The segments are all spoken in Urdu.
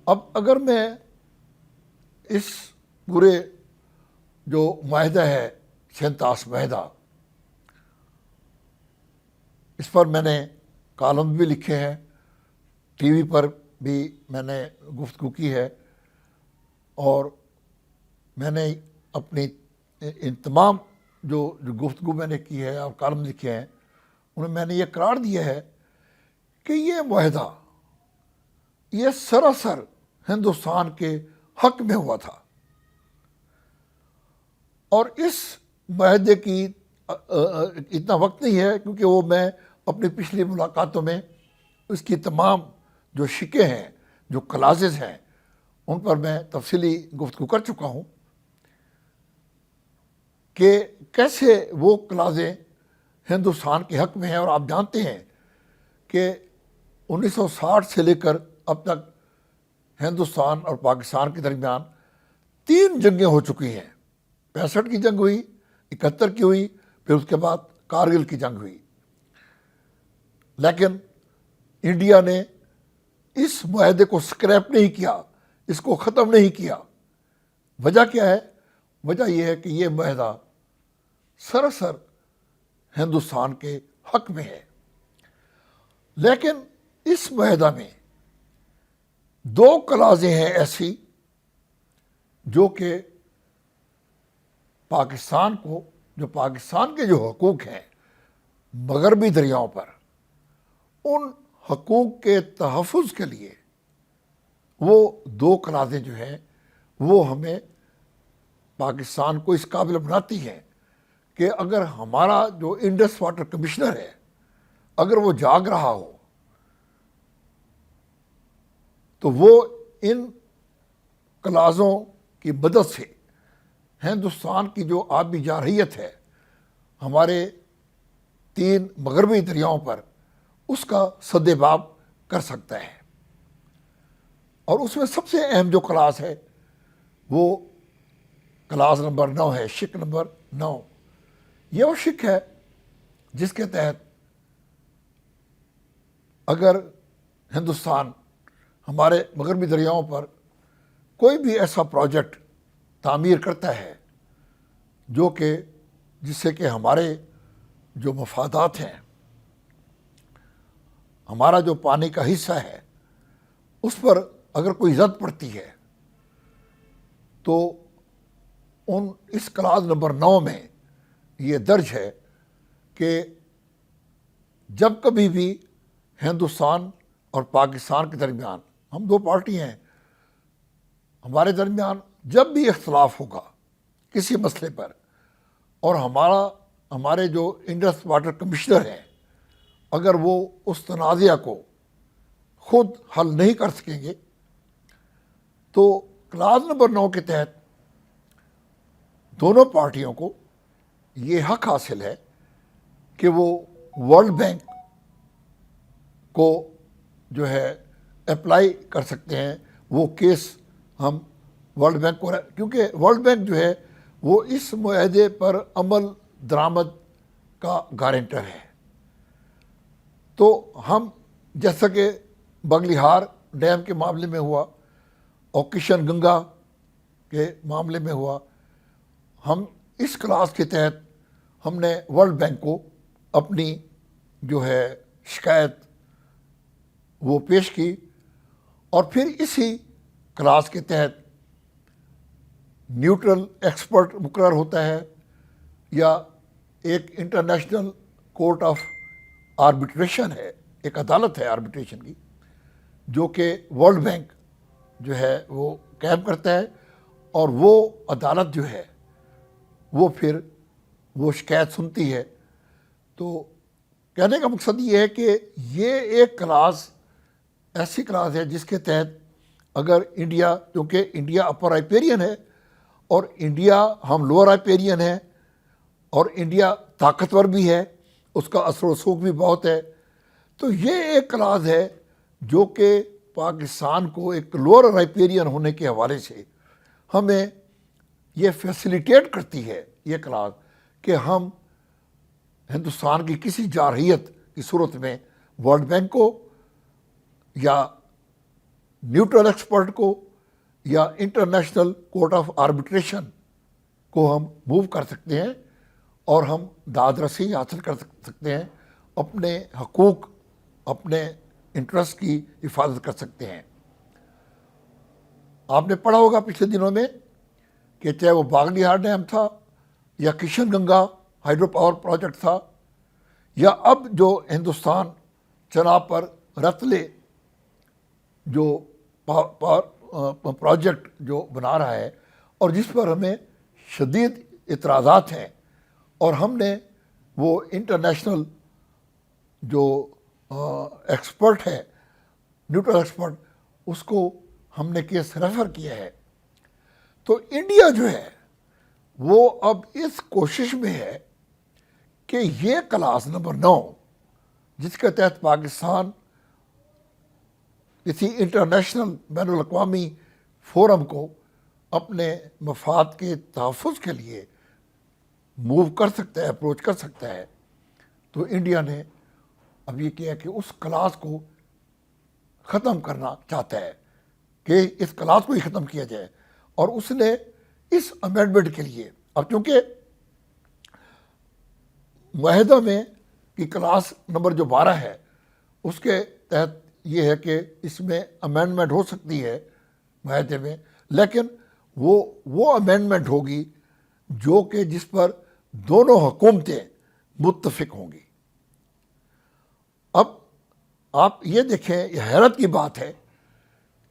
اب اگر میں اس پورے جو معاہدہ ہے 37 معاہدہ، اس پر میں نے کالم بھی لکھے ہیں، ٹی وی پر بھی میں نے گفتگو کی ہے، اور میں نے اپنی ان تمام جو گفتگو میں نے کی ہے اور کالم لکھے ہیں انہیں میں نے یہ قرار دیا ہے کہ یہ معاہدہ یہ سراسر ہندوستان کے حق میں ہوا تھا، اور اس معاہدے کی اتنا وقت نہیں ہے کیونکہ وہ میں اپنی پچھلی ملاقاتوں میں اس کی تمام جو شکیں ہیں، جو کلازز ہیں، ان پر میں تفصیلی گفتگو کر چکا ہوں کہ کیسے وہ کلازیں ہندوستان کے حق میں ہیں۔ اور آپ جانتے ہیں کہ 1960 سے لے کر اب تک ہندوستان اور پاکستان کے درمیان 3 جنگیں ہو چکی ہیں۔ 65 کی جنگ ہوئی، 71 کی ہوئی، پھر اس کے بعد کارگل کی جنگ ہوئی، لیکن انڈیا نے اس معاہدے کو سکریپ نہیں کیا، اس کو ختم نہیں کیا۔ وجہ کیا ہے؟ وجہ یہ ہے کہ یہ معاہدہ سراسر ہندوستان کے حق میں ہے۔ لیکن اس معاہدہ میں 2 کلازیں ہیں ایسی جو کہ پاکستان کو، جو پاکستان کے جو حقوق ہیں مغربی دریاؤں پر، ان حقوق کے تحفظ کے لیے وہ 2 کلازیں جو ہیں وہ ہمیں پاکستان کو اس قابل بناتی ہیں کہ اگر ہمارا جو انڈس واٹر کمشنر ہے اگر وہ جاگ رہا ہو تو وہ ان کلازوں کی مدد سے ہندوستان کی جو آبی جارحیت ہے ہمارے 3 مغربی دریاؤں پر، اس کا سد باب کر سکتا ہے۔ اور اس میں سب سے اہم جو کلاس ہے وہ کلاس نمبر 9 ہے، شک نمبر 9۔ یہ وہ شک ہے جس کے تحت اگر ہندوستان ہمارے مغربی دریاؤں پر کوئی بھی ایسا پروجیکٹ تعمیر کرتا ہے جو کہ جس سے کہ ہمارے جو مفادات ہیں، ہمارا جو پانی کا حصہ ہے، اس پر اگر کوئی زد پڑتی ہے تو اس کلاس نمبر 9 میں یہ درج ہے کہ جب کبھی بھی ہندوستان اور پاکستان کے درمیان، ہم 2 پارٹی ہیں، ہمارے درمیان جب بھی اختلاف ہوگا کسی مسئلے پر، اور ہمارے جو انڈس واٹر کمشنر ہیں اگر وہ اس تنازعہ کو خود حل نہیں کر سکیں گے تو کلاس نمبر 9 کے تحت دونوں پارٹیوں کو یہ حق حاصل ہے کہ وہ ورلڈ بینک کو جو ہے اپلائی کر سکتے ہیں۔ وہ کیس ہم ورلڈ بینک کو، کیونکہ ورلڈ بینک جو ہے وہ اس معاہدے پر عمل درآمد کا گارنٹر ہے۔ تو ہم جیسا کہ بگلیہار ڈیم کے معاملے میں ہوا اور کشن گنگا کے معاملے میں ہوا، ہم اس کلاس کے تحت ہم نے ورلڈ بینک کو اپنی جو ہے شکایت وہ پیش کی، اور پھر اسی کلاس کے تحت نیوٹرل ایکسپرٹ مقرر ہوتا ہے، یا ایک انٹرنیشنل کورٹ آف آربیٹریشن ہے، ایک عدالت ہے آربیٹریشن کی، جو کہ ورلڈ بینک جو ہے وہ قائم کرتا ہے، اور وہ عدالت جو ہے وہ پھر وہ شکایت سنتی ہے۔ تو کہنے کا مقصد یہ ہے کہ یہ ایک کلاس ایسی کلاس ہے جس کے تحت اگر انڈیا، کیونکہ انڈیا اپر رائپیرین ہے اور انڈیا ہم لوور رائپیرین ہیں، اور انڈیا طاقتور بھی ہے، اس کا اثر و رسوخ بھی بہت ہے، تو یہ ایک کلاس ہے جو کہ پاکستان کو ایک لوور رائپیرین ہونے کے حوالے سے ہمیں یہ فیسیلیٹیٹ کرتی ہے، یہ کلاس، کہ ہم ہندوستان کی کسی جارحیت کی صورت میں ورلڈ بینک کو یا نیوٹرل ایکسپرٹ کو یا انٹرنیشنل کورٹ آف آربیٹریشن کو ہم موو کر سکتے ہیں اور ہم داد رسی حاصل کر سکتے ہیں، اپنے حقوق، اپنے انٹرسٹ کی حفاظت کر سکتے ہیں۔ آپ نے پڑھا ہوگا پچھلے دنوں میں کہ چاہے وہ باگلیہار ڈیم تھا یا Kishanganga hydro power project تھا، یا اب جو ہندوستان چناب پر رتلے جو پروجیکٹ جو بنا رہا ہے اور جس پر ہمیں شدید اعتراضات ہیں، اور ہم نے وہ انٹرنیشنل جو ایکسپرٹ ہے، نیوٹرل ایکسپرٹ، اس کو ہم نے کیس ریفر کیا ہے۔ تو انڈیا جو ہے وہ اب اس کوشش میں ہے کہ یہ کلاس نمبر 9 جس کے تحت پاکستان کسی انٹرنیشنل بین الاقوامی فورم کو اپنے مفاد کے تحفظ کے لیے موو کر سکتا ہے، اپروچ کر سکتا ہے، تو انڈیا نے اب یہ کیا کہ اس کلاس کو ختم کرنا چاہتا ہے کہ اس کلاس کو ہی ختم کیا جائے، اور اس نے اس امینڈمنٹ کے لیے، اب چونکہ معاہدہ میں کی کلاس نمبر جو 12 ہے اس کے تحت یہ ہے کہ اس میں امینڈمنٹ ہو سکتی ہے معاہدے میں، لیکن وہ امینڈمنٹ ہوگی جو کہ جس پر دونوں حکومتیں متفق ہوں گی۔ اب آپ یہ دیکھیں، یہ حیرت کی بات ہے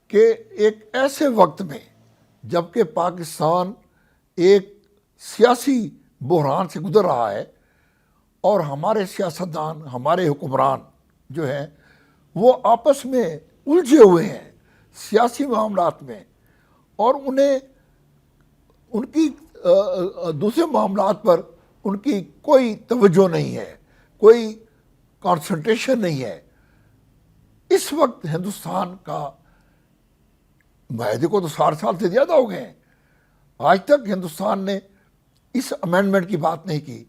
کہ ایک ایسے وقت میں جبکہ پاکستان ایک سیاسی بحران سے گزر رہا ہے اور ہمارے سیاستدان، ہمارے حکمران جو ہیں وہ آپس میں الجھے ہوئے ہیں سیاسی معاملات میں، اور انہیں ان کی دوسرے معاملات پر ان کی کوئی توجہ نہیں ہے، کوئی کانسنٹریشن نہیں ہے۔ اس وقت ہندوستان کا معاہدے کو تو 60 سال سے زیادہ ہو گئے ہیں، آج تک ہندوستان نے اس امینڈمنٹ کی بات نہیں کی۔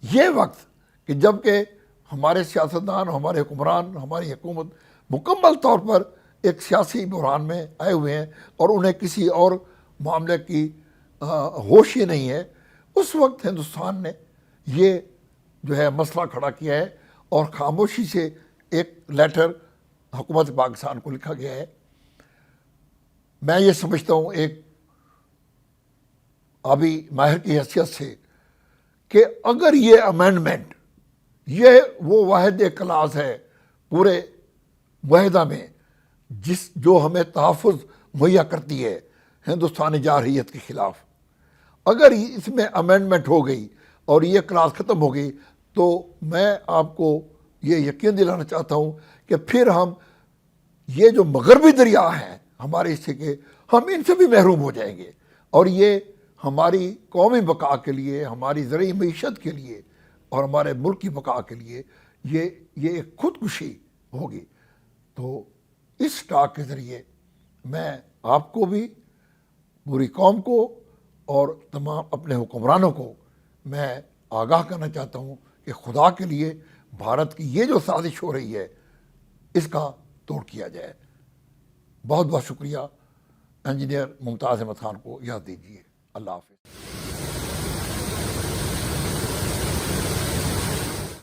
یہ وقت کہ جب کہ ہمارے سیاستدان، ہمارے حکمران، ہماری حکومت مکمل طور پر ایک سیاسی بحران میں آئے ہوئے ہیں اور انہیں کسی اور معاملے کی ہوش ہی نہیں ہے، اس وقت ہندوستان نے یہ جو ہے مسئلہ کھڑا کیا ہے اور خاموشی سے ایک لیٹر حکومت پاکستان کو لکھا گیا ہے۔ میں یہ سمجھتا ہوں ایک آبی ماہر کی حیثیت سے کہ اگر یہ امینڈمنٹ، یہ وہ واحد کلاس ہے پورے معاہدہ میں جو ہمیں تحفظ مہیا کرتی ہے ہندوستانی جارحیت کے خلاف، اگر اس میں امینڈمنٹ ہو گئی اور یہ کلاس ختم ہو گئی تو میں آپ کو یہ یقین دلانا چاہتا ہوں کہ پھر ہم یہ جو مغربی دریا ہیں ہمارے حصے کے، ہم ان سے بھی محروم ہو جائیں گے، اور یہ ہماری قومی بقا کے لیے، ہماری زرعی معیشت کے لیے اور ہمارے ملک کی بقا کے لیے یہ ایک خودکشی ہوگی۔ تو اس ٹاک کے ذریعے میں آپ کو بھی، پوری قوم کو اور تمام اپنے حکمرانوں کو میں آگاہ کرنا چاہتا ہوں کہ خدا کے لیے بھارت کی یہ جو سازش ہو رہی ہے اس کا توڑ کیا جائے۔ بہت بہت شکریہ۔ انجینئر ممتاز احمد خان کو اجازت دیجیے۔ اللہ حافظ۔